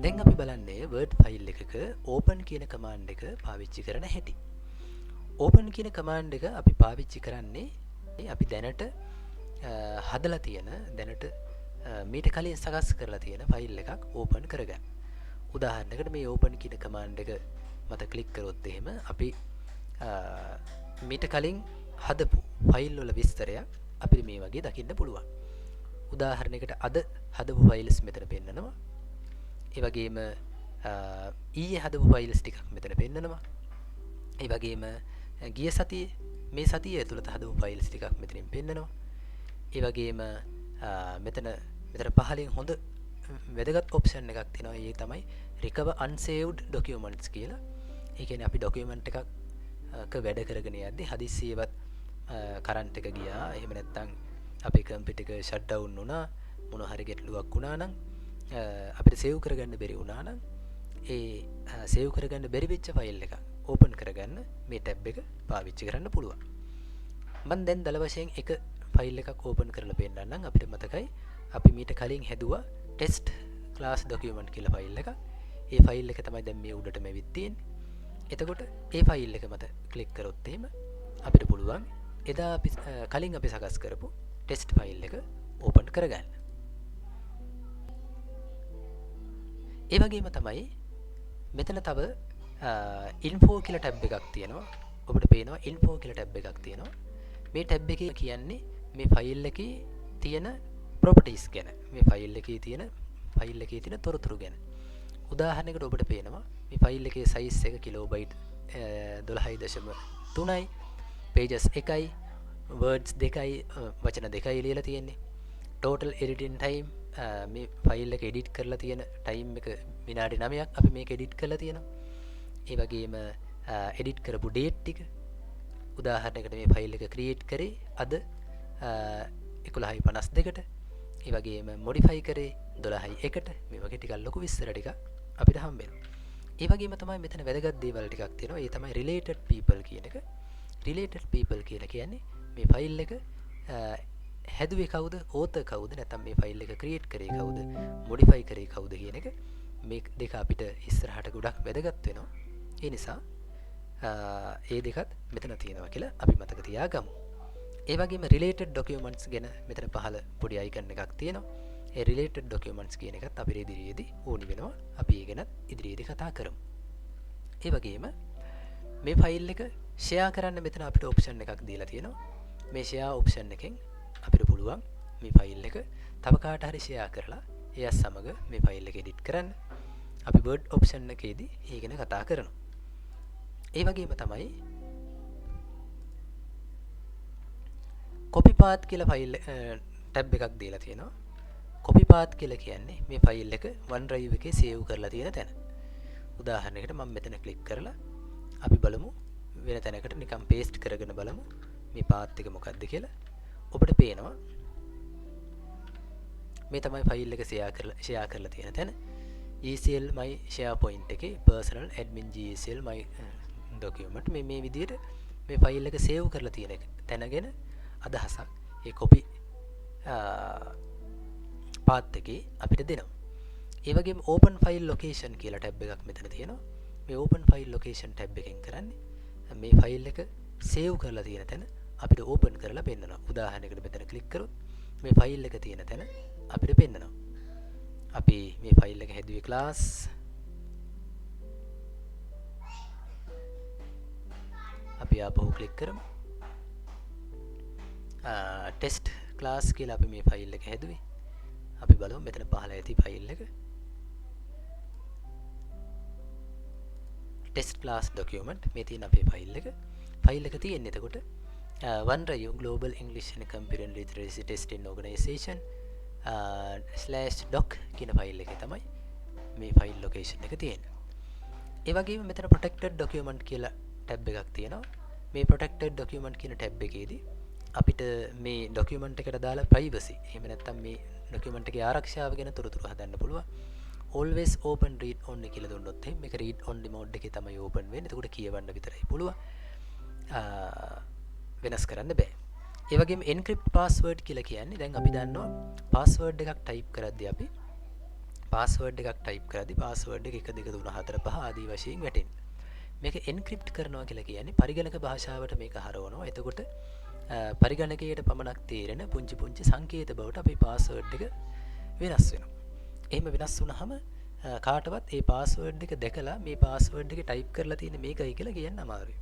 දැන් අපි බලන්නේ Word ෆයිල් එකක open කියන command එක පාවිච්චි කරන හැටි. open කියන command එක අපි පාවිච්චි කරන්නේ අපි දැනට හදලා තියෙන දැනට මීට කලින් සකස් කරලා තියෙන ෆයිල් එකක් open කරගන්න. උදාහරණයකට මේ open කියන command එක මත ක්ලික් කරොත් එහෙම අපි මීට කලින් හදපු ෆයිල් වල විස්තරයක් අපිට මේ වගේ දකින්න පුළුවන්. උදාහරණයකට අද හදපු ෆයිල්ස් මෙතන පෙන්නනවා. ඒ වගේම ඊයේ හදපු ෆයිල්ස් ටිකක් මෙතන පෙන්නනවා. ඒ වගේම ගිය සතියේ මේ සතිය ඇතුළත හදපු ෆයිල්ස් ටිකක් මෙතනින් පෙන්නනවා. ඒ වගේම මෙතන පහලින් හොඳ වැදගත් ඔප්ෂන් එකක් තියෙනවා. ඒ තමයි recover unsaved documents කියලා. ඒ කියන්නේ අපි ડોකියුමන්ට් එකක වැඩ කරගෙන යද්දි හදිස්සියවත් කරන්ට් එක ගියා. එහෙම නැත්නම් අපේ කම්පියුටර් එක ෂට් ඩවුන් වුණා. මොන හරි ගැටලුවක් වුණා නම් අපිට සේව් කරගන්න බැරි වුණා නම් ඒ සේව් කරගන්න බැරි වෙච්ච ෆයිල් එක ඕපන් කරගන්න මේ ටැබ් එක පාවිච්චි කරන්න පුළුවන්. මම දැන් දල වශයෙන් එක ෆයිල් එකක් ඕපන් කරලා පෙන්නන්නම්. අපිට මතකයි අපි මීට කලින් හැදුවා test class document කියලා ෆයිල් එකක්. ඒ ෆයිල් එක තමයි දැන් මේ උඩටම ඇවිත් තියෙන්නේ. එතකොට ඒ ෆයිල් එක මත ක්ලික් කරොත් එහෙම අපිට පුළුවන් එදා අපි කලින් අපි සකස් කරපු ටෙස්ට් ෆයිල් එක ඕපන් කරගන්න. ඒ වගේම තමයි මෙතන තව info කියලා ටැබ් එකක් තියෙනවා. ඔබට පේනවා info කියලා ටැබ් එකක් තියෙනවා. මේ ටැබ් එකේ කියන්නේ මේ ෆයිල් එකේ තියෙන properties ගැන. මේ ෆයිල් එකේ තියෙන තොරතුරු ගැන. උදාහරණයකට ඔබට පේනවා මේ ෆයිල් එකේ size එක කිලෝබයිට් 12.3යි, pages 1යි, words 2යි, වචන 2යි ලියලා තියෙන්නේ. total editing time මේ ෆයිල් එක එඩිට් කරලා තියෙන ටයිම් එක විනාඩි 9ක් අපි මේක එඩිට් කරලා තියෙනවා. ඒ වගේම එඩිට් කරපු ඩේට් ටික උදාහරණයකට මේ ෆයිල් එක ක්‍රියේට් කරේ අද 11:52ට. ඒ වගේම මොඩිෆයි කරේ 12:01ට. මේ වගේ ටිකක් ලොකු විස්තර ටික අපිට හම්බ වෙනවා. ඒ වගේම තමයි මෙතන වැදගත් දේවල් ටිකක් තියෙනවා. ඒ තමයි related people කියන එක. related people කියලා කියන්නේ මේ ෆයිල් එක හැදුවේ කවුද, author කවුද, නැත්නම් මේ ෆයිල් එක ක්‍රියේට් කරේ කවුද, මොඩිෆයි කරේ කවුද කියන එක මේ දෙක අපිට ඉස්සරහට ගොඩක් වැදගත් වෙනවා. ඒ නිසා ඒ දෙකත් මෙතන තියෙනවා කියලා අපි මතක තියාගමු. ඒ වගේම related documents ගැන මෙතන පහළ පොඩි icon එකක් තියෙනවා. ඒ related documents කියන එකත් අපිට ඉදිරියේදී ඕනි වෙනවා. අපි ඒ ගැන ඉදිරියේදී කතා කරමු. ඒ වගේම මේ ෆයිල් එක share කරන්න මෙතන අපිට option එකක් දීලා තියෙනවා. මේ share option එකෙන් අපිට පුළුවන් මේ ෆයිල් එක තව කාට හරි share කරලා එයත් සමග මේ ෆයිල් එක edit කරන්න. අපි word option එකේදී ඒ ගැන කතා කරනවා. ඒ වගේම තමයි copy path කියලා ෆයිල් ටැබ් එකක් දීලා තියෙනවා. copy path කියලා කියන්නේ මේ ෆයිල් එක OneDrive එකේ save කරලා තියෙන තැන. උදාහරණයකට මම මෙතන click කරලා අපි බලමු වෙන තැනකට නිකන් paste කරගෙන බලමු මේ path එක මොකක්ද කියලා. ඔබට පේනවා මේ තමයි ෆයිල් එක share කරලා තියෙන තැන. GCL my SharePoint එකේ personal admin GCL my document මේ විදිහට මේ ෆයිල් එක save කරලා තියෙන තැන ගැන අදහසක් ඒ copy path එකේ අපිට දෙනවා. ඒ වගේම open file location කියලා ටැබ් එකක් මෙතන තියෙනවා. මේ open file location ටැබ් එකෙන් කරන්නේ මේ ෆයිල් එක save කරලා තියෙන තැන අපිට open කරලා පෙන්නනවා. උදාහරණයකට මෙතන click කරොත් මේ ෆයිල් එක තියෙන තැන අපිට පෙන්නනවා. අපි මේ ෆයිල් එක හැදුවේ class අපි ආපහු click කරමු. test class කියලා අපි මේ ෆයිල් එක හැදුවේ. අපි බලමු මෙතන පහළ ඇති ෆයිල් එක. test class document මේ තියෙන අපේ ෆයිල් එක. ෆයිල් එක තියෙන්නේ එතකොට OneDrive Global English and Computer Literacy Testing Organization /doc කියන ෆයිල් එකේ තමයි මේ ෆයිල් ලොකේෂන් එක තියෙන්නේ. ඒ වගේම මෙතන protected document කියලා ටැබ් එකක් තියෙනවා. මේ protected document කියන ටැබ් එකේදී අපිට මේ document එකට දාලා privacy එහෙම නැත්නම් මේ document එකේ ආරක්ෂාව ගැන තොරතුරු හදන්න පුළුවන්. always open read only කියලා දුන්නොත් එහෙනම් මේක read only mode එකේ තමයි open වෙන්නේ. එතකොට කියවන්න විතරයි පුළුවන්. වෙනස් කරන්න බෑ. ඒ වගේම encrypt password කියලා කියන්නේ දැන් අපි දන්නවා password එකක් type කරද්දී අපි පාස්වර්ඩ් එකක් ටයිප් කරද්දී පාස්වර්ඩ් එක 1 2 3 4 5 ආදී වශයෙන් වැටෙනවා. මේක එන්ක්‍රිප්ට් කරනවා කියලා කියන්නේ පරිගණක භාෂාවට මේක හරවනවා. එතකොට පරිගණකයට පමණක් තේරෙන පුංචි පුංචි සංකේත බවට අපේ පාස්වර්ඩ් එක වෙනස් වෙනවා. එහෙම වෙනස් වුණාම කාටවත් ඒ පාස්වර්ඩ් එක දැකලා මේ පාස්වර්ඩ් එක ටයිප් කරලා තියෙන මේකයි කියලා කියන්න අමාරුයි.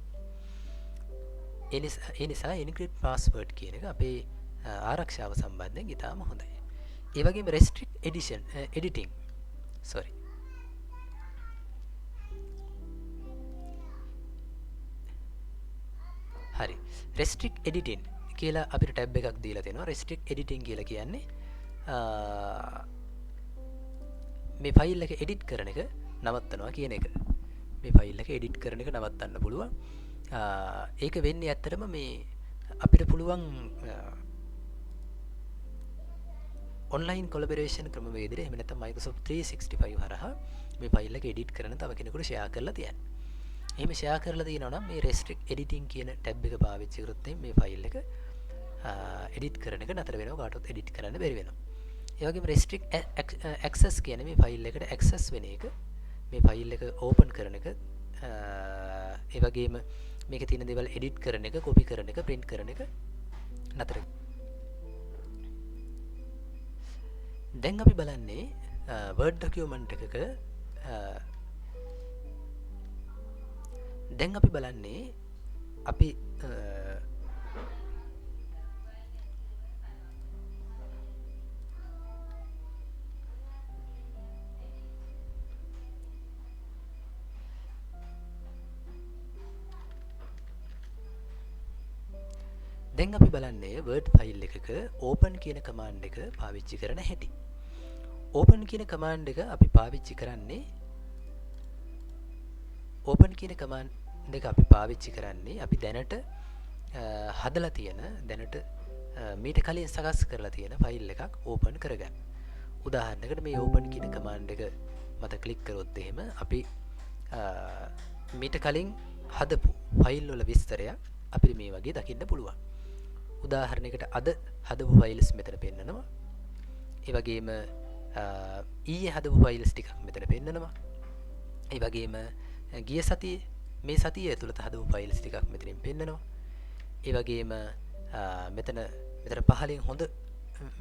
ඒ නිසා එන්ක්‍රිප්ට් පාස්වර්ඩ් කියන එක අපේ ආරක්ෂාව සම්බන්ධයෙන් ඉතාම හොඳයි. ඒ වගේම රෙස්ට්‍රික්ට් එඩිටිං හරි රෙස්ට්‍රික්ට් එඩිටින් කියලා අපිට ටැබ් එකක් දීලා තියෙනවා. රෙස්ට්‍රික්ට් එඩිටින් කියලා කියන්නේ මේ ෆයිල් එක එඩිට් කරන එක නවත්තනවා කියන එක. මේ ෆයිල් එක එඩිට් කරන එක නවත්තන්න පුළුවන්. ඒක වෙන්නේ ඇත්තටම මේ අපිට පුළුවන් ඔන්ලයින් කොලබරේෂන් ක්‍රමවේදයට එහෙම නැත්නම් Microsoft 365 හරහා මේ ෆයිල් එක එඩිට් කරන තව කෙනෙකුට ෂෙයා කරලා තියන්න. එහෙම ෂෙයා කරලා තියෙනවා නම් මේ restrict editing කියන ටැබ් එක පාවිච්චි කරොත් මේ ෆයිල් එක එඩිට් කරන එක නතර වෙනවා. කාටවත් එඩිට් කරන්න බැරි වෙනවා. ඒ වගේම restrict access කියන්නේ මේ ෆයිල් එකට access වෙන එක, මේ ෆයිල් එක ඕපන් කරන එක, ඒ වගේම මේකේ තියෙන දේවල් එඩිට් කරන එක, කොපි කරන එක, print කරන එක නතර. දැන් අපි බලන්නේ Word document එකක දැන් අපි බලන්නේ අපි දැන් අපි බලන්නේ Word ෆයිල් එකක open කියන command එක පාවිච්චි කරන හැටි. open කියන command එක අපි පාවිච්චි කරන්නේ open කියන command එක අපි පාවිච්චි කරන්නේ අපි දැනට හදලා තියෙන දැනට මීට කලින් සකස් කරලා තියෙන ෆයිල් එකක් open කරගන්න. උදාහරණයකට මේ open කියන command එක මත ක්ලික් කරොත් එහෙම අපි මීට කලින් හදපු ෆයිල් වල විස්තරයක් අපිට මේ වගේ දකින්න පුළුවන්. උදාහරණයකට අද හදපු ෆයිල්ස් මෙතන පෙන්නනවා. ඒ වගේම ඊයේ හදපු ෆයිල්ස් ටිකක් මෙතන පෙන්නනවා. ඒ වගේම ගිය සතියේ මේ සතිය ඇතුළත හදපු ෆයිල්ස් ටිකක් මෙතනින් පෙන්නනවා. ඒ වගේම මෙතන පහලින් හොඳ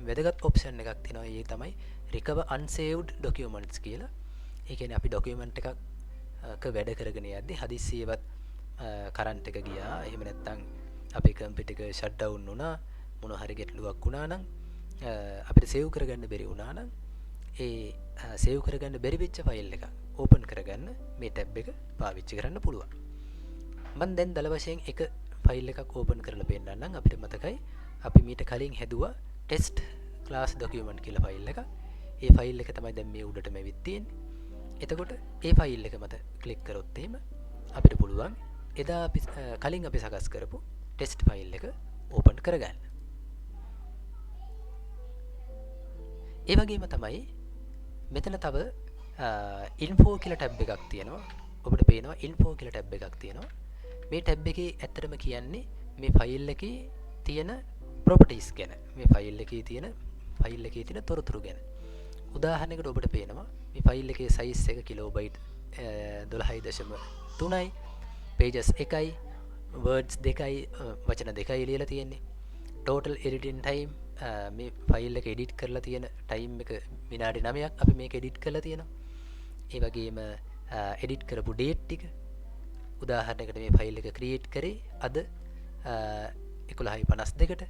වැදගත් ඔප්ෂන් එකක් තියෙනවා. ඒ තමයි recover unsaved documents කියලා. ඒ කියන්නේ අපි ડોකියුමන්ට් එකක වැඩ කරගෙන යද්දී හදිස්සියවත් කරන්ට් එක ගියා. එහෙම නැත්නම් අපේ කම්පියුටර් එක ෂට් ඩවුන් වුණා. මොන හරි ගැටලුවක් වුණා නම් අපිට සේව් කරගන්න බැරි වුණා නම් ඒ සේව් කරගන්න බැරි වෙච්ච ෆයිල් එකක් ඕපන් කරගන්න මේ ටැබ් එක පාවිච්චි කරන්න පුළුවන්. මම දැන් දල වශයෙන් එක ෆයිල් එකක් ඕපන් කරලා පෙන්නන්නම්. අපිට මතකයි අපි මීට කලින් හැදුවා test class document කියලා ෆයිල් එකක්. ඒ ෆයිල් එක තමයි දැන් මේ උඩට මෙවිත් තියෙන්නේ. එතකොට ඒ ෆයිල් එක මත ක්ලික් කරොත් එහෙම අපිට පුළුවන් එදා අපි කලින් අපි සකස් කරපු ටෙස්ට් ෆයිල් එක ඕපන් කරගන්න. ඒ වගේම තමයි මෙතන තව info කියලා ටැබ් එකක් තියෙනවා. ඔබට පේනවා info කියලා ටැබ් එකක් තියෙනවා. මේ ටැබ් එකේ ඇත්තටම කියන්නේ මේ ෆයිල් එකේ තියෙන properties ගැන. මේ ෆයිල් එකේ තියෙන තොරතුරු ගැන. උදාහරණයකට ඔබට පේනවා මේ ෆයිල් එකේ size එක කිලෝබයිට් 12.3යි, pages 1යි, words 2යි, වචන 2යි ලියලා තියෙන්නේ. total editing time මේ ෆයිල් එක එඩිට් කරලා තියෙන ටයිම් එක විනාඩි 9ක් අපි මේක එඩිට් කරලා තියෙනවා. ඒ වගේම එඩිට් කරපු ඩේට් ටික, උදාහරණයකට මේ ෆයිල් එක ක්‍රියේට් කරේ අද 11:52ට.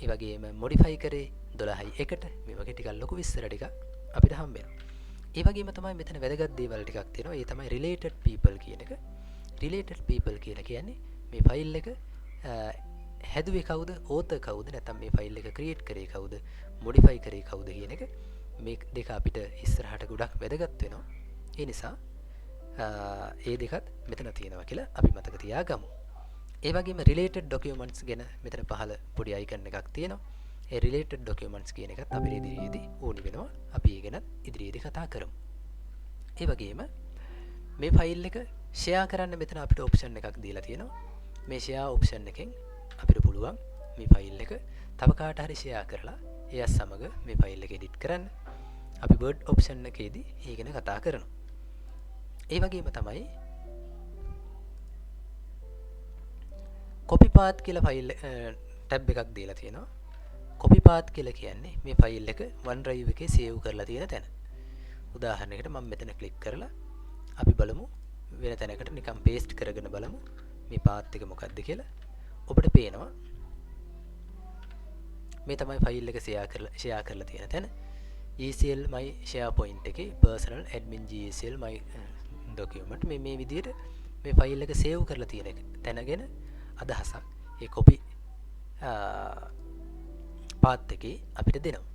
ඒ වගේම මොඩිෆයි කරේ 12:01ට. මේ වගේ ටිකක් ලොකු විස්තර ටිකක් අපිට හම්බ වෙනවා. ඒ වගේම තමයි මෙතන වැදගත් දේවල් ටිකක් තියෙනවා. ඒ තමයි related people කියන එක. related people කියලා කියන්නේ මේ ෆයිල් එක හැදුවේ කවුද, author කවුද, නැත්නම් මේ ෆයිල් එක ක්‍රියේට් කරේ කවුද, මොඩිෆයි කරේ කවුද කියන එක. මේ දෙක අපිට ඉස්සරහට ගොඩක් වැදගත් වෙනවා. ඒ නිසා ඒ දෙකත් මෙතන තියෙනවා කියලා අපි මතක තියාගමු. ඒ වගේම related documents ගැන මෙතන පහළ පොඩි icon එකක් තියෙනවා. ඒ related documents කියන එකත් අපිට ඉදිරියේදී ඕනි වෙනවා. අපි ඒ ගැන ඉදිරියේදී කතා කරමු. ඒ වගේම මේ ෆයිල් එක share කරන්න මෙතන අපිට option එකක් දීලා තියෙනවා. මේ share option එකෙන් අපිට පුළුවන් මේ ෆයිල් එක තව කාට හරි share කරලා එයත් සමග මේ ෆයිල් එක edit කරන්න. අපි වර්ඩ් ඔප්ෂන් එකේදී ඒ ගැන කතා කරනවා. ඒ වගේම තමයි කොපි පාත් කියලා ෆයිල් ටැබ් එකක් දීලා තියෙනවා. කොපි පාත් කියලා කියන්නේ මේ ෆයිල් එක OneDrive එකේ සේව් කරලා තියෙන තැන. උදාහරණයකට මම මෙතන ක්ලික් කරලා අපි බලමු වෙන තැනකට නිකන් පේස්ට් කරගෙන බලමු මේ පාත් එක මොකක්ද කියලා. ඔබට පේනවා මේ තමයි ෆයිල් එක ෂෙයා කරලා තියෙන තැන. ECL my SharePoint එකේ personal admin GCL my document මේ විදිහට මේ ෆයිල් එක සේව් කරලා තියෙන තැන ගැන අදහසක් ඒ කොපි පාත් එකේ අපිට දෙනවා.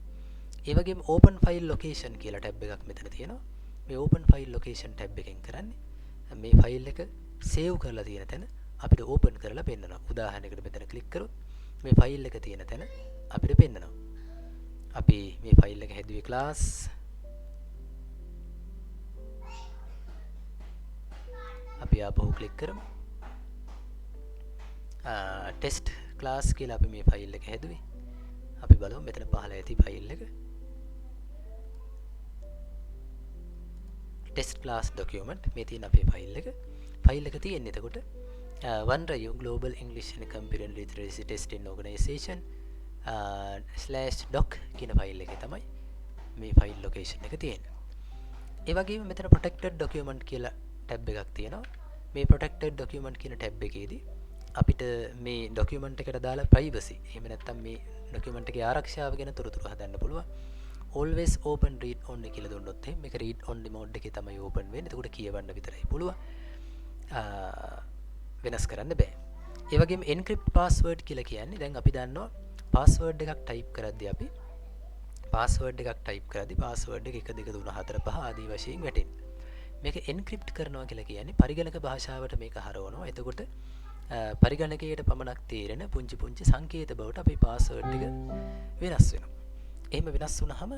ඒ වගේම open file location කියලා ටැබ් එකක් මෙතන තියෙනවා. මේ open file location ටැබ් එකෙන් කරන්නේ මේ ෆයිල් එක සේව් කරලා තියෙන තැන අපිට ඕපන් කරලා පෙන්නනවා. උදාහරණයකට මෙතන ක්ලික් කරොත් මේ ෆයිල් එක තියෙන තැන අපිට පෙන්නනවා. අපි මේ ෆයිල් එක හැදුවේ ක්ලාස් අපි ආපහු ක්ලික් කරමු. ටෙස්ට් ක්ලාස් කියලා අපි මේ ෆයිල් එක හැදුවේ. අපි බලමු මෙතන පහළ ඇති ෆයිල් එක. ටෙස්ට් ක්ලාස් ඩොකියුමන්ට් මේ තියෙන අපේ ෆයිල් එක. ෆයිල් එක තියෙන්නේ එතකොට OneDrive Global English and Computer Literacy Testing Organization /doc කියන ෆයිල් එකේ තමයි මේ ෆයිල් ලොකේෂන් එක තියෙන්නේ. ඒ වගේම මෙතන protected document කියලා ටැබ් එකක් තියෙනවා. මේ protected document කියන ටැබ් එකේදී අපිට මේ document එකට දාලා privacy එහෙම නැත්නම් මේ document එකේ ආරක්ෂාව ගැන තොරතුරු හදන්න පුළුවන්. always open read only කියලා දුන්නොත් එහෙනම් මේක read only mode එකේ තමයි open වෙන්නේ. එතකොට කියවන්න විතරයි පුළුවන්. වෙනස් කරන්න බෑ. ඒ වගේම encrypt password කියලා කියන්නේ දැන් අපි දන්නවා password එකක් type කරද්දී අපි password එකක් type කරද්දී password එක 1 2 3 4 5 ආදී වශයෙන් වැටෙනවා. මේක encrypt කරනවා කියලා කියන්නේ පරිගණක භාෂාවට මේක හරවනවා. එතකොට පරිගණකයට පමණක් තේරෙන පුංචි පුංචි සංකේත බවට අපේ password එක වෙනස් වෙනවා. එහෙම වෙනස් වුණාම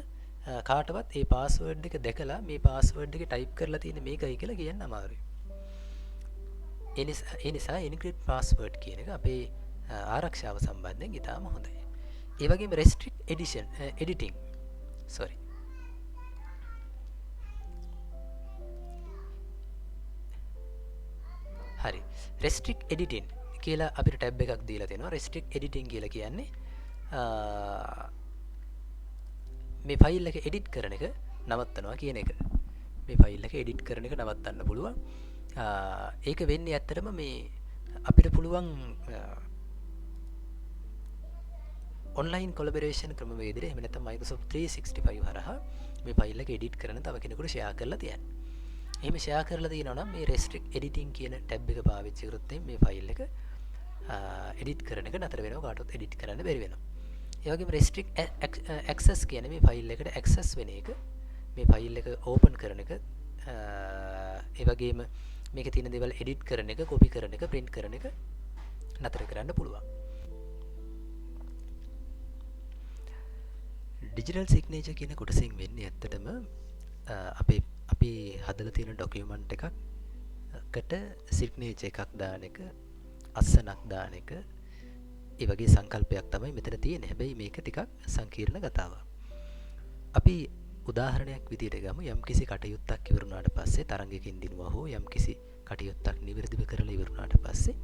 කාටවත් ඒ password එක දැකලා මේ password එක type කරලා තියෙන මේකයි කියලා කියන්න අමාරුයි. ඒ නිසා encrypt password කියන එක අපේ ආරක්ෂාව සම්බන්ධයෙන් ඉතාම හොඳයි. ඒ වගේම restrict editing හරි restrict editing කියලා අපිට ටැබ් එකක් දීලා තියෙනවා. restrict editing කියලා කියන්නේ මේ ෆයිල් එක එඩිට් කරන එක නවත්තනවා කියන එක. මේ ෆයිල් එක එඩිට් කරන එක නවත්තන්න පුළුවන්. ඒක වෙන්නේ ඇත්තටම මේ අපිට පුළුවන් online collaboration ක්‍රමවේදයට එහෙම නැත්නම් Microsoft 365 හරහා මේ ෆයිල් එක එඩිට් කරන තව කෙනෙකුට ෂෙයා කරලා තියන්න. එහෙම ෂෙයා කරලා තියෙනවා නම් මේ restrict editing කියන ටැබ් එක පාවිච්චි කරොත් මේ ෆයිල් එක එඩිට් කරන එක නතර වෙනවා. කාටවත් එඩිට් කරන්න බැරි වෙනවා. ඒ වගේම restrict access කියන්නේ මේ ෆයිල් එකට access වෙන එක, මේ ෆයිල් එක ඕපන් කරන එක, ඒ වගේම මේකේ තියෙන දේවල් එඩිට් කරන එක, කොපි කරන එක, print කරන එක නතර කරන්න පුළුවන්. digital signature කියන කොටසෙන් වෙන්නේ ඇත්තටම අපි හදලා තියෙන document එකකට signature එකක් දාන එක, අස්සනක් දාන එක, ඒ වගේ සංකල්පයක් තමයි මෙතන තියෙන්නේ. හැබැයි මේක ටිකක් සංකීර්ණ කතාවක්. අපි උදාහරණයක් විදිහට ගමු. යම්කිසි කටයුත්තක් ඉවරුණාට පස්සේ තරංගකින් දිනුවා හෝ යම්කිසි කටයුත්තක් නිවැරදිව කරලා ඉවරුණාට පස්සේ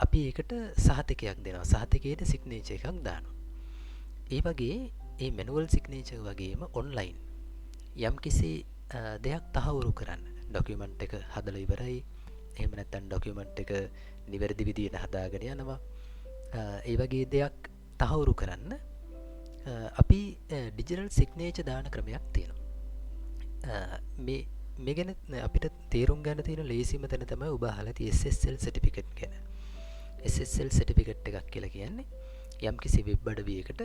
අපි ඒකට සහතිකයක් දෙනවා. සහතිකයට signature එකක් දානවා. ඒ වගේ මේ manual signature වගේම online යම්කිසි දෙයක් තහවුරු කරන්න document එක හදලා ඉවරයි. එහෙම නැත්නම් document එක නිවැරදි විදිහට හදාගෙන යනවා. ඒ වගේ දෙයක් තහවුරු කරන්න අපි digital signature දාන ක්‍රමයක් තියෙනවා. මේ ගැන අපිට තේරුම් ගන්න තියෙන ලේසිම තැන තමයි ඔබ අහලා තියෙන SSL certificate ගැන. SSL certificate එකක් කියලා කියන්නේ යම්කිසි වෙබ් අඩවියකට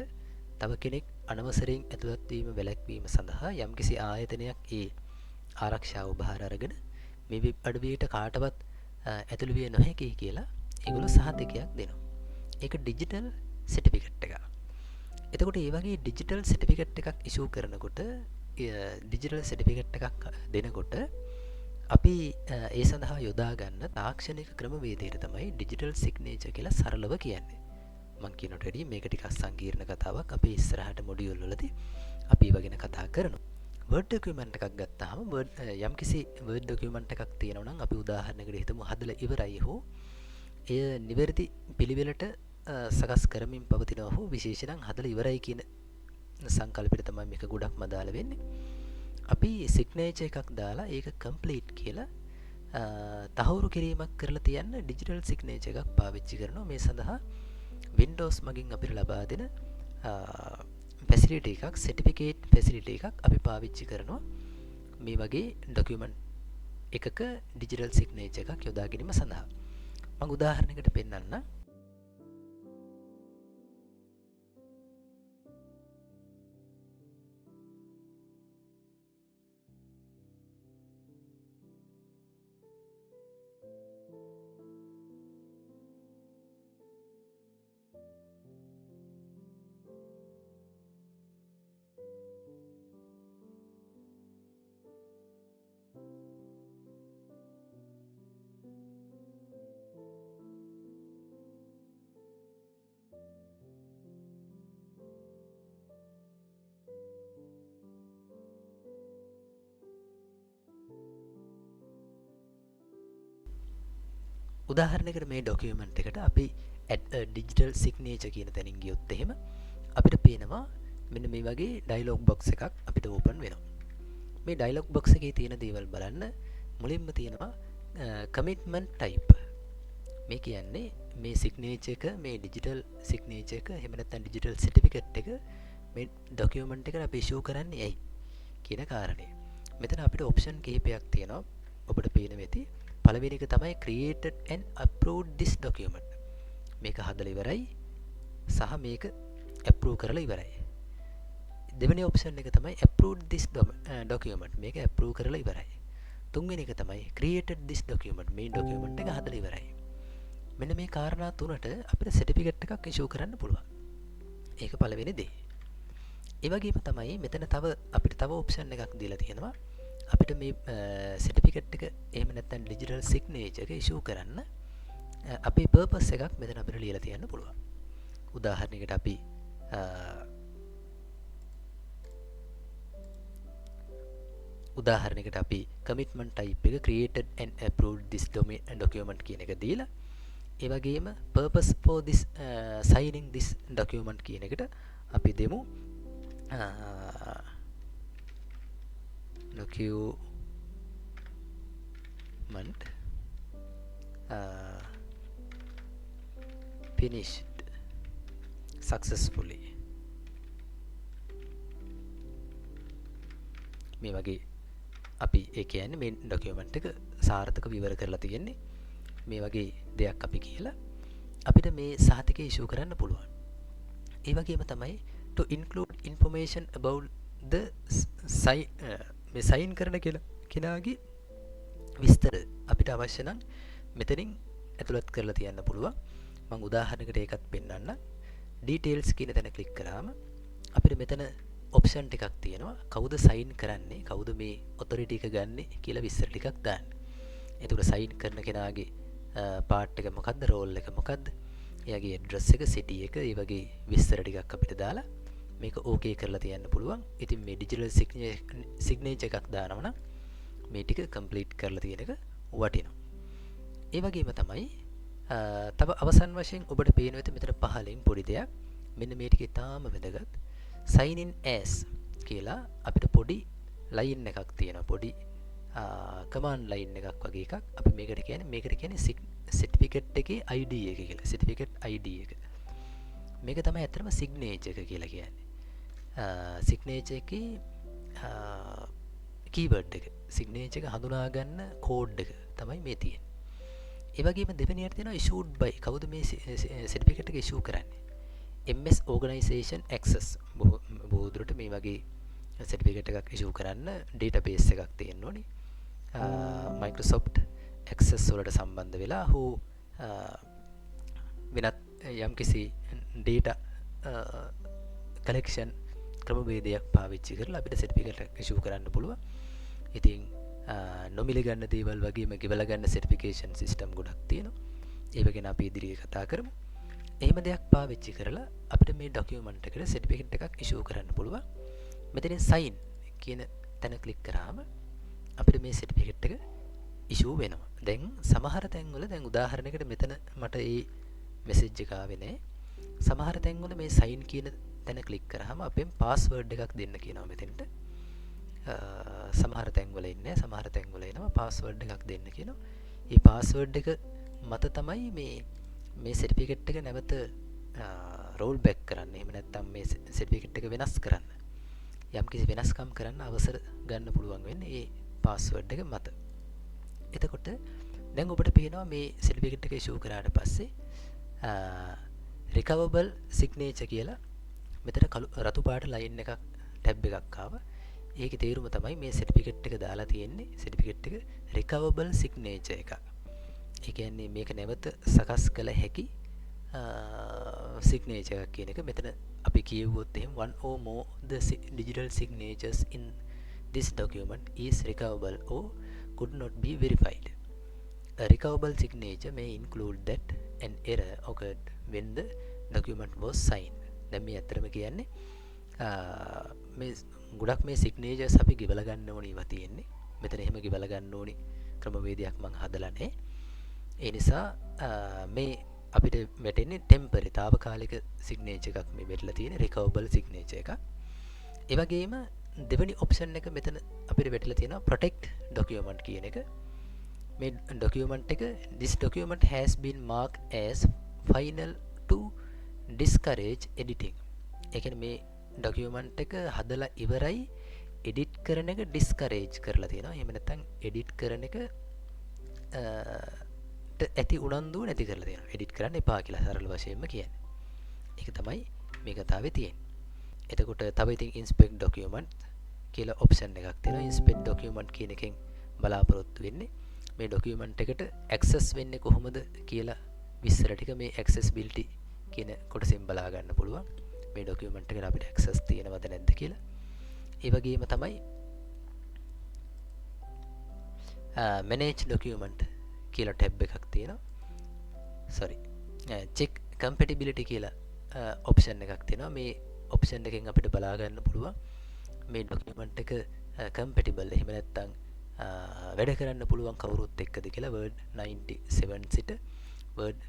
තව කෙනෙක් අනවසරයෙන් ඇතුළත් වීම වැළැක්වීම සඳහා යම්කිසි ආයතනයක් ඒ ආරක්ෂාව බාර අරගෙන මේ වෙබ් අඩවියට කාටවත් ඇතුළු විය නොහැකි කියලා ඒගොල්ලෝ සහතිකයක් දෙනවා. ඒක ඩිජිටල් සර්ටිෆිකේට් එකක්. එතකොට මේ වගේ ඩිජිටල් සර්ටිෆිකේට් එකක් ඉෂුව කරනකොට ඩිජිටල් සර්ටිෆිකේට් එකක් දෙනකොට අපි ඒ සඳහා යොදා ගන්න තාක්ෂණික ක්‍රමවේදයට තමයි ඩිජිටල් සිග්නේචර් කියලා සරලව කියන්නේ. මම කියනට වැඩිය මේක ටිකක් සංකීර්ණ කතාවක්. අපි ඉස්සරහට මොඩියුල් වලදී අපි ඒව ගැන කතා කරනවා. Word document එකක් ගත්තාම යම්කිසි Word document එකක් තියෙනවා නම් අපි උදාහරණයකට හිතමු හදලා ඉවරයි හෝ එය නිවැරදි පිළිවෙලට සකස් කරමින් පවතිනවා හෝ විශේෂයෙන් හදලා ඉවරයි කියන සංකල්පෙට තමයි මේක ගොඩක්ම අදාළ වෙන්නේ. අපි සිග්නේචර් එකක් දාලා ඒක කම්ප්ලීට් කියලා තහවුරු කිරීමක් කරලා තියන්න ඩිජිටල් සිග්නේචර් එකක් පාවිච්චි කරනවා. මේ සඳහා Windows මගින් අපිට ලබා දෙන ෆැසිලිටි එකක්, සර්ටිෆිකේට් ෆැසිලිටි එකක් අපි පාවිච්චි කරනවා. මේ වගේ ඩොකියුමන්ට් එකක ඩිජිටල් සිග්නේචර් එකක් යොදා ගැනීම සඳහා. මම උදාහරණයකට පෙන්නන්නම්. උදාහරණයකට මේ ඩොකියුමන්ට් එකට අපි ඩිජිටල් සිග්නේචර් කියන තැනින් ගියොත් එහෙම අපිට පේනවා මෙන්න මේ වගේ ඩයලොග් බොක්ස් එකක් අපිට ඕපන් වෙනවා. මේ ඩයලොග් බොක්ස් එකේ තියෙන දේවල් බලන්න මුලින්ම තියෙනවා කමිට්මන්ට් ටයිප්. මේ කියන්නේ මේ සිග්නේචර් එක, මේ ඩිජිටල් සිග්නේචර් එක එහෙම නැත්නම් ඩිජිටල් සර්ටිෆිකේට් එක මේ ඩොකියුමන්ට් එකට අපි ඉෂුව කරන්නේ ඇයි කියන කාරණය. මෙතන අපිට ඔප්ෂන් කිහිපයක් තියෙනවා. ඔබට පේන වෙති. පළවෙනි එක තමයි created and approved this document. මේක හදලා ඉවරයි සහ මේක approve කරලා ඉවරයි. දෙවෙනි ඔප්ෂන් එක තමයි approved this document. මේක approve කරලා ඉවරයි. තුන්වෙනි එක තමයි created this document. මේ document එක හදලා ඉවරයි. මෙන්න මේ කාරණා තුනට අපිට certificate එකක් issue කරන්න පුළුවන්. ඒක පළවෙනි දේ. ඒ වගේම තමයි මෙතන අපිට තව ඔප්ෂන් එකක් දීලා තියෙනවා. අපිට මේ සර්ටිෆිකේට් එක එහෙම නැත්නම් ඩිජිටල් සිග්නේචර් එක ඉෂුව කරන්න අපේ පර්පස් එකක් මෙතන අපිට ලියලා තියන්න පුළුවන්. උදාහරණයකට අපි කමිට්මන්ට් ටයිප් එක created and approved this document කියන එක දීලා ඒ වගේම purpose for this signing this document කියන එකට අපි දෙමු document finished successfully. මේ වගේ අපි ඒ කියන්නේ මේ ડોකියුමන්ට් එක සාර්ථක විවර කරලා තියෙන්නේ මේ වගේ දෙයක් අපි කියලා අපිට මේ සහතිකය ඉෂුව කරන්න පුළුවන්. ඒ වගේම තමයි to include information about the මේ සයින් කරන කෙනාගේ විස්තර අපිට අවශ්‍ය නම් මෙතනින් ඇතුළත් කරලා තියන්න පුළුවන්. මම උදාහරණයකට ඒකත් පෙන්නන්නම්. details කියන තැන ක්ලික් කරාම අපිට මෙතන ඔප්ෂන් ටිකක් තියෙනවා. කවුද සයින් කරන්නේ, කවුද මේ ඔතොරිටි එක ගන්නෙ කියලා විස්තර ටිකක් දාන්න. එතකොට සයින් කරන කෙනාගේ පාර්ට් එක මොකද්ද, රෝල් එක මොකද්ද, එයාගේ ඇඩ්‍රස් එක, සිටි එක, ඒ වගේ විස්තර ටිකක් අපිට දාලා මේක ඕකේ කරලා තියන්න පුළුවන්. ඉතින් මේ ඩිජිටල් සිග්නේචර් එකක් දානවා නම් මේ ටික කම්ප්ලීට් කරලා තියෙන එක වටිනවා. ඒ වගේම තමයි තව අවසන් වශයෙන් ඔබට පේන විදිහට මෙතන පහලින් පොඩි දෙයක් මෙන්න මේ ටික ඉතාම වැදගත්. sign in as කියලා අපිට පොඩි ලයින් එකක් තියෙනවා. පොඩි කමාන්ඩ් ලයින් එකක් වගේ එකක්. අපි මේකට කියන්නේ සර්ටිෆිකේට් එකේ ID එක කියලා. සර්ටිෆිකේට් ID එක. මේක තමයි ඇත්තටම සිග්නේචර් එක කියලා කියන්නේ. සිග්නේචර් එකේ කීවර්ඩ් එක. සිග්නේචර් එක හඳුනා ගන්න කෝඩ් එක තමයි මේ තියෙන්නේ. ඒ වගේම දෙවෙනියට තියෙනවා issued by. කවුද මේ සර්ටිෆිකේට් එක ඉෂුව කරන්නේ? MS Organization Access. බොහෝ දුරට මේ වගේ සර්ටිෆිකේට් එකක් ඉෂුව කරන්න ඩේටාබේස් එකක් තියෙන්න ඕනේ. Microsoft Access වලට සම්බන්ධ වෙලා හෝ වෙනත් යම්කිසි data collection ක්‍රමවේදයක් පාවිච්චි කරලා අපිට සර්ටිෆිකේට් එකක් ඉෂුව කරන්න පුළුවන්. ඉතින් නොමිලේ ගන්න දේවල් වගේම ගෙවලා ගන්න සර්ටිෆිකේෂන් සිස්ටම් ගොඩක් තියෙනවා. ඒව ගැන අපි ඉදිරියේ කතා කරමු. එහෙම දෙයක් පාවිච්චි කරලා අපිට මේ ડોකියුමන්ට් එකට සර්ටිෆිකේට් එකක් ඉෂුව කරන්න පුළුවන්. මෙතනින් sign කියන තැන ක්ලික් කරාම අපිට මේ සර්ටිෆිකේට් එක ඉෂුව වෙනවා. දැන් සමහර තැන්වල දැන් උදාහරණයකට මෙතන මට මේ මෙසේජ් එක ආවේ නැහැ. සමහර තැන්වල මේ sign කියන තැන ක්ලික් කරාම අපෙන් පාස්වර්ඩ් එකක් දෙන්න කියනවා මෙතෙන්ට. සමහර තැන්වල ඉන්නේ සමහර තැන්වල එනවා පාස්වර්ඩ් එකක් දෙන්න කියනවා. මේ පාස්වර්ඩ් එක මත තමයි මේ සර්ටිෆිකේට් එක නැවත රෝල් බෑක් කරන්න. එහෙම නැත්නම් මේ සර්ටිෆිකේට් එක වෙනස් කරන්න. යම්කිසි වෙනස්කම් කරන්න අවසර ගන්න පුළුවන් වෙන්නේ මේ පාස්වර්ඩ් එක මත. එතකොට දැන් ඔබට පේනවා මේ සර්ටිෆිකේට් එක ඉෂුව කරාට පස්සේ recoverable signature කියලා මෙතන රතු පාට ලයින් එකක් ටැබ් එකක් ආවා. ඒකේ තේරුම තමයි මේ සර්ටිෆිකේට් එක දාලා තියෙන්නේ සර්ටිෆිකේට් එක recoverable signature එකක්. ඒ කියන්නේ මේක නැවත සකස් කළ හැකි signature එකක් කියන එක මෙතන අපි කියවුවොත් එහෙම one or more the digital signatures in this document is recoverable or could not be verified. A recoverable signature may include that an error occurred when the document was signed. දැන් මේ අතරම කියන්නේ මේ ගොඩක් මේ signatures අපි ගෙවලා ගන්න ඕනේ ඒවා තියෙන්නේ. මෙතන එහෙම ගෙවලා ගන්න ඕනේ ක්‍රමවේදයක් මම හදලා නැහැ. ඒ නිසා මේ අපිට වැටෙන්නේ ටෙම්පරරි తాවකාලික signature එකක් මේ මෙట్లా තියෙන recoverable signature එකක්. ඒ වගේම දෙවෙනි ඔප්ෂන් එක මෙතන අපිට වැටලා තියෙනවා protect document කියන එක. මේ document එක this document has been marked as final to discourage editing. ඒ කියන්නේ මේ document එක හදලා ඉවරයි edit කරන එක discourage කරලා තියෙනවා. එහෙම නැත්නම් edit කරන එක ඇති උනන්දුව නැති කරලා තියෙනවා. edit කරන්න එපා කියලා සරල වශයෙන්ම කියන්නේ. ඒක තමයි මේ කතාවේ තියෙන්නේ. එතකොට තව ඉතින් inspect document කියලා option එකක් තියෙනවා. inspect document කියන එකෙන් බලාපොරොත්තු වෙන්නේ මේ document එකට access වෙන්නේ කොහොමද කියලා විස්තර ටික මේ accessibility කියන කොටසෙන් බලා ගන්න පුළුවන්. මේ document එකට අපිට access තියෙනවද නැද්ද කියලා. ඒ වගේම තමයි manage document කියලා ටැබ් එකක් තියෙනවා. check compatibility කියලා option එකක් තියෙනවා. මේ option එකෙන් අපිට බලා ගන්න පුළුවන් මේ document එක compatible එහෙම නැත්නම් වැඩ කරන්න පුළුවන් කවුරුත් එක්කද කියලා word 97 සිට word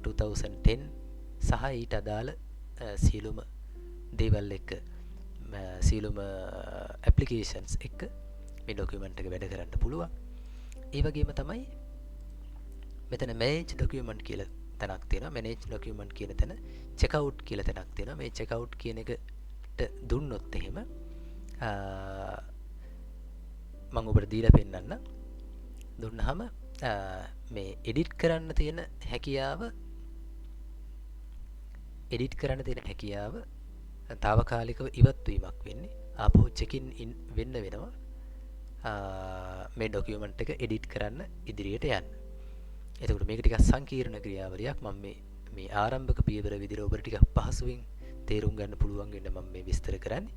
2010 සහ ඊට අදාළ සියලුම දේවල් එක්ක සියලුම applications එක්ක මේ document එක වැඩ කරන්න පුළුවන්. ඒ වගේම තමයි මෙතන manage document කියලා තැනක් තියෙනවා. manage document කියන තැන checkout කියලා තැනක් තියෙනවා. මේ checkout කියන එකට දුන්නොත් එහෙම මම ඔබට දීලා පෙන්නන්න. දුන්නාම මේ edit කරන්න තියෙන හැකියාව తాවකාලිකව ඉවත් වීමක් වෙන්නේ. ආපහු check in වෙන්න වෙනවා. මේ document එක edit කරන්න ඉදිරියට යන්න. එතකොට මේක ටිකක් සංකීර්ණ ක්‍රියාවලියක්. මම මේ ආරම්භක පියවර විදිහට ඔබට ටිකක් පහසුවෙන් තේරුම් ගන්න පුළුවන් වෙන්න මම මේ විස්තර කරන්නේ.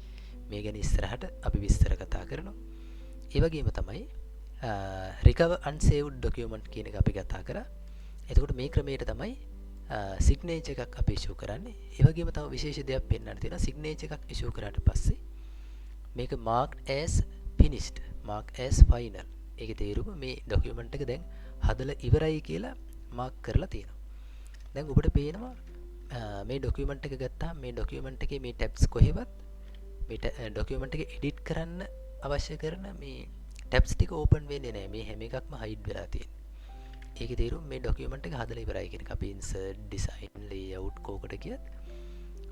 මේ ගැන ඉස්සරහට අපි විස්තර කතා කරනවා. ඒ වගේම තමයි recover unsaved document කියන එක අපි කතා කරා. එතකොට මේ ක්‍රමයට තමයි signature එකක් අපි issue කරන්නේ. ඒ වගේම තව විශේෂ දෙයක් පෙන්වන්න තියෙනවා. signature එකක් issue කරාට පස්සේ මේක marked as finished, marked as final. ඒකේ තේරුම මේ document එක දැන් හදලා ඉවරයි කියලා මාක් කරලා තියෙනවා. දැන් ඔබට පේනවා මේ document එක ගත්තාම මේ document එකේ මේ tabs කොහෙවත් මේ document එක edit කරන්න අවශ්‍ය කරන මේ tabs ටික open වෙන්නේ නැහැ. මේ හැම එකක්ම hide වෙලා තියෙනවා. ඒකේ තේරුම මේ document එක හදලා ඉවරයි කියන එක. අපි insert, design, layout කෝකට ගියත්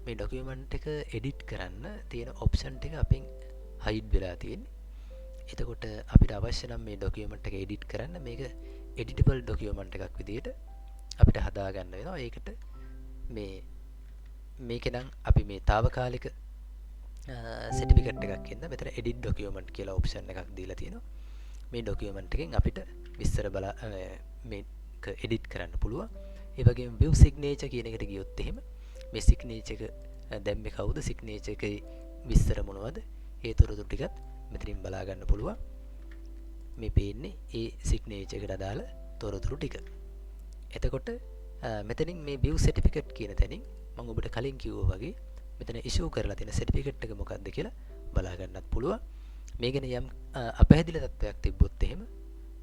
මේ document එක edit කරන්න තියෙන option ටික අපෙන් hide වෙලා තියෙන්නේ. එතකොට අපිට අවශ්‍ය නම් මේ document එක edit කරන්න මේක editable document එකක් විදිහට අපිට හදා ගන්න වෙනවා. ඒකට මේකේ නම් අපි මේ తాවකාලික certificate එකක් ඉන්න මෙතන edit document කියලා option එකක් දීලා තියෙනවා. මේ document එකෙන් අපිට විස්තර මේක edit කරන්න පුළුවන්. ඒ වගේම view signature කියන එකට ගියොත් එහෙම මේ signature එක දැම්මේ කවුද, signature එකේ විස්තර මොනවද, ඒ තොරතුරු ටිකත් මෙතනින් බලා ගන්න පුළුවන්. මේ පේන්නේ ඒ signature එකට අදාළ තොරතුරු ටික. එතකොට මෙතනින් මේ view certificate කියන තැනින් මම ඔබට කලින් කිව්වා වගේ මෙතන issue කරලා තියෙන certificate එක මොකක්ද කියලා බලා ගන්නත් පුළුවන්. මේ ගැන යම් අපැහැදිලි තත්ත්වයක් තිබ්බොත් එහෙම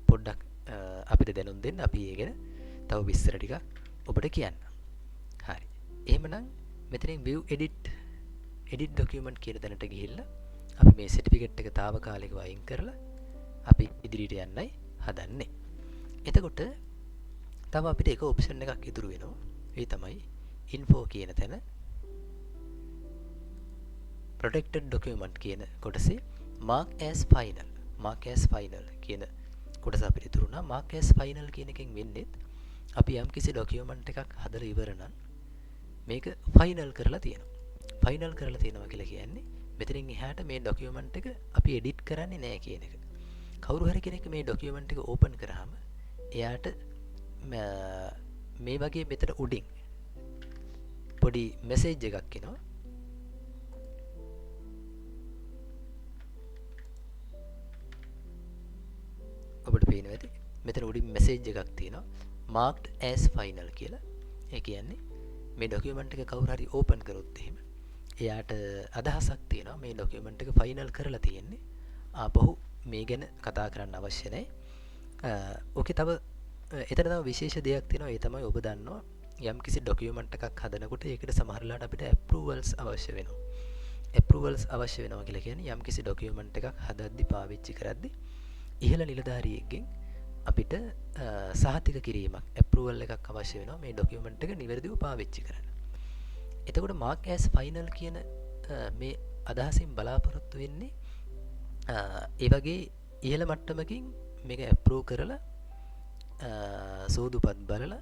පොඩ්ඩක් අපිට දැනුම් දෙන්න. අපි ඒ ගැන තව විස්තර ටිකක් ඔබට කියන්න. හරි. එහෙමනම් මෙතනින් view edit document කියන තැනට ගිහිල්ලා අපි මේ certificate එක తాවකාලිකව අයින් කරලා අපි ඉදිරියට යන්නයි හදන්නේ. එතකොට තව අපිට එක ඔප්ෂන් එකක් ඉතුරු වෙනවා. ඒ තමයි info කියන තැන protected document කියන කොටසේ mark as final කියන කොටස අපිට ඉතුරු වුණා. mark as final කියන එකෙන් වෙන්නේ අපි යම්කිසි document එකක් හදලා ඉවර නම් මේක final කරලා තියෙනවා. final කරලා තියෙනවා කියලා කියන්නේ මෙතනින් එහාට මේ document එක අපි edit කරන්නේ නැහැ කියන එක. කවුරු හරි කෙනෙක් මේ document එක open කරාම එයාට මේ වගේ මෙතන උඩින් පොඩි message එකක් එනවා. ඔබට පේනවා ඇති මෙතන උඩින් message එකක් තියෙනවා marked as final කියලා. ඒ කියන්නේ මේ document එක කවුරු හරි open කරොත් එහෙම එයාට අදහසක් තියෙනවා මේ document එක final කරලා තියෙන්නේ. ආපහු මේ ගැන කතා කරන්න අවශ්‍ය නැහැ. ඕකේ තව එතන තව විශේෂ දෙයක් තියෙනවා. ඒ තමයි ඔබ දන්නවා යම්කිසි document එකක් හදනකොට ඒකට සමහර වෙලාවට අපිට approvals අවශ්‍ය වෙනවා. approvals අවශ්‍ය වෙනවා කියලා කියන්නේ යම්කිසි document එකක් හදද්දි පාවිච්චි කරද්දි ඉහළ නිලධාරියෙක්ගෙන් අපිට සහතික කිරීමක් approval එකක් අවශ්‍ය වෙනවා මේ document එක නිවැරදිව පාවිච්චි කරන්න. එතකොට mark as final කියන මේ අදහසින් බලාපොරොත්තු වෙන්නේ ඒ වගේ ඉහළ මට්ටමකින් මේක approve කරලා සෝදුපත් බලලා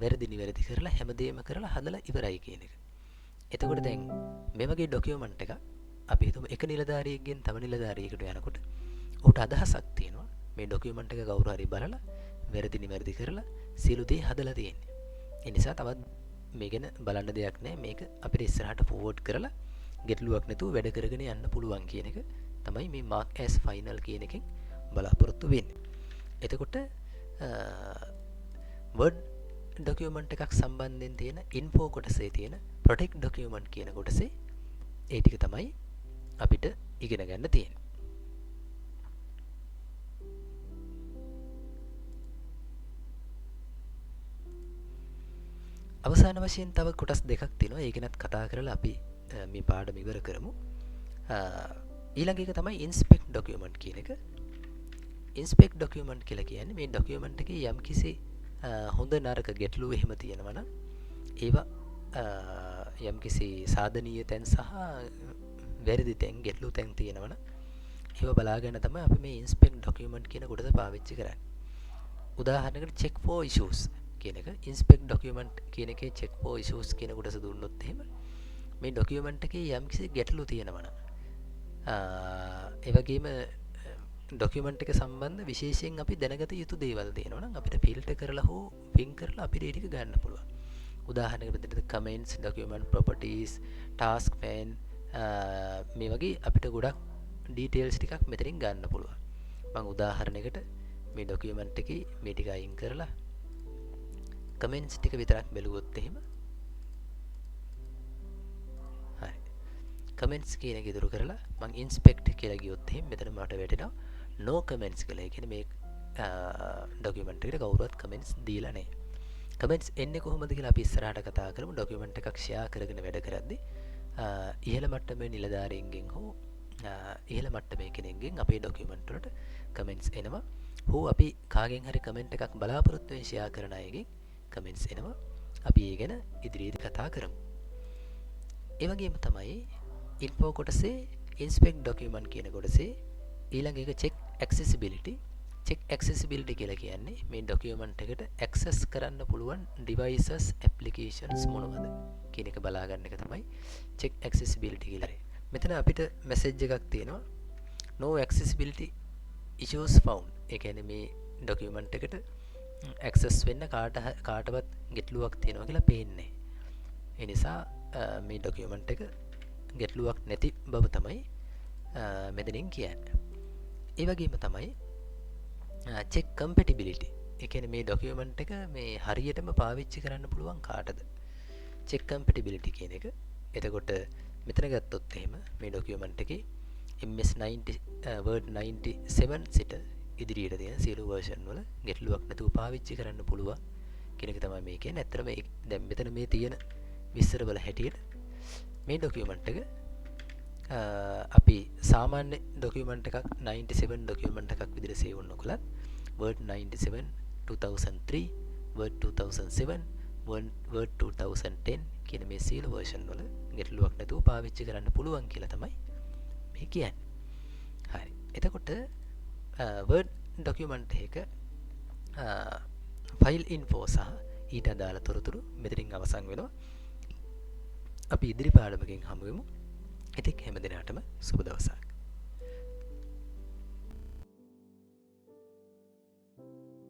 වැරදි නිවැරදි කරලා හැමදේම කරලා හදලා ඉවරයි කියන එක. එතකොට දැන් මේ වගේ document එකක් අපි හිතමු එක නිලධාරියෙක්ගෙන් තව නිලධාරියෙකුට යනකොට ඔහුට අදහසක් තියෙනවා මේ document එක කවුරු හරි බලලා වැරදි නිවැරදි කරලා සියලු දේ හදලා තියෙන්නේ. ඒ නිසා තවත් මේ ගැන බලන්න දෙයක් නැහැ. මේක අපිට ඉස්සරහට forward කරලා ගැටලුවක් නැතුව වැඩ කරගෙන යන්න පුළුවන් කියන එක තමයි මේ mark as final කියන එකෙන් බලාපොරොත්තු වෙන්නේ. එතකොට word document එකක් සම්බන්ධයෙන් තියෙන info කොටසේ තියෙන protect document කියන කොටසේ ඒ ටික තමයි අපිට ඉගෙන ගන්න තියෙන්නේ. අවසාන වශයෙන් තව කොටස් දෙකක් තියෙනවා. ඒ ගැනත් කතා කරලා අපි මේ පාඩම ඉවර කරමු. ඊළඟ එක තමයි inspect document කියන එක. inspect document කියලා කියන්නේ මේ document එකේ යම්කිසි හොඳ නරක ගැටලු එහෙම තියෙනවා නම් ඒවා යම්කිසි සාධනීය තැන් සහ වැරදි තැන් ගැටලු තැන් තියෙනවා නම් ඒවා බලාගෙන තමයි අපි මේ inspect document කියන කොටස පාවිච්චි කරන්නේ. උදාහරණයකට check for issues කියන එක inspect document කියන එකේ check for issues කියන කොටස දුන්නොත් එහෙම මේ document එකේ යම්කිසි ගැටලු තියෙනවා නම් ඒ වගේම document එක සම්බන්ධ විශේෂයෙන් අපි දැනගත යුතු දේවල් තියෙනවා නම් අපිට filter කරලා හෝ pin කරලා අපිට ඒක ගන්න පුළුවන්. උදාහරණයකට විදිහට comments, document properties, task pane මේ වගේ අපිට ගොඩක් details ටිකක් මෙතනින් ගන්න පුළුවන්. මම උදාහරණයකට මේ document එකේ මේ ටික අයින් කරලා comments ටික විතරක් බැලුවොත් එහෙම හරි. comments කියන එක ඉදිරි කරලා මම inspect කියලා ගියොත් එහෙම මෙතන මට වැටෙනවා no comments කියලා. ඒ කියන්නේ මේ document එකට කවුරුවත් comments දීලා නැහැ. comments එන්නේ කොහොමද කියලා අපි ඉස්සරහට කතා කරමු. document එකක් share කරගෙන වැඩ කරද්දී ඉහළ මට්ටමේ නිලධාරීන්ගෙන් හෝ ඉහළ මට්ටමේ කෙනෙක්ගෙන් අපේ document වලට comments එනවා. හෝ අපි කාගෙන් හරි comment එකක් බලාපොරොත්තු වෙන share කරන අයගෙන් comments එනවා. අපි ඒ ගැන ඉදිරියේදී කතා කරමු. ඒ වගේම තමයි info කොටසේ inspect document කියන කොටසේ ඊළඟ එක check accessibility. check accessibility කියලා කියන්නේ මේ document එකට access කරන්න පුළුවන් devices applications මොනවද කියන එක බලා ගන්න එක තමයි check accessibility කියලා. මෙතන අපිට message එකක් තියෙනවා no accessibility issues found. ඒ කියන්නේ මේ document එකට access වෙන්න කාටවත් ගැටලුවක් තියෙනවා කියලා පේන්නේ. ඒ නිසා මේ document එක ගැටලුවක් නැති බව තමයි මෙතනින් කියන්නේ. ඒ වගේම තමයි check compatibility. ඒ කියන්නේ මේ document එක මේ හරියටම පාවිච්චි කරන්න පුළුවන් කාටද? check compatibility කියන එක. එතකොට මෙතන ගත්තොත් එහෙම මේ ඩොකියුමන්ට් එකේ MS90 Word 97 සිට ඉදිරියට තියෙන සියලු version වල ගැටලුවක් නැතුව පාවිච්චි කරන්න පුළුවන් කියන එක තමයි මේ කියන්නේ. ඇත්තටම මේ දැන් මෙතන මේ තියෙන විස්තර වල හැටියට මේ ඩොකියුමන්ට් එක අපි සාමාන්‍ය ඩොකියුමන්ට් එකක් 97 ඩොකියුමන්ට් එකක් විදිහට සේව් කරනකොට Word 97 2003 Word 2007 Word 2010 කියන මේ සියලු version වල ගැටලුවක් නැතුව පාවිච්චි කරන්න පුළුවන් කියලා තමයි මේ කියන්නේ. හරි. එතකොට Word document එක file info සහ ඊට අදාළ තොරතුරු මෙතනින් අවසන් වෙනවා. අපි ඉදිරි පාඩමකින් හමු වෙමු. ඉතින් හැම දිනකටම සුබ දවසක්.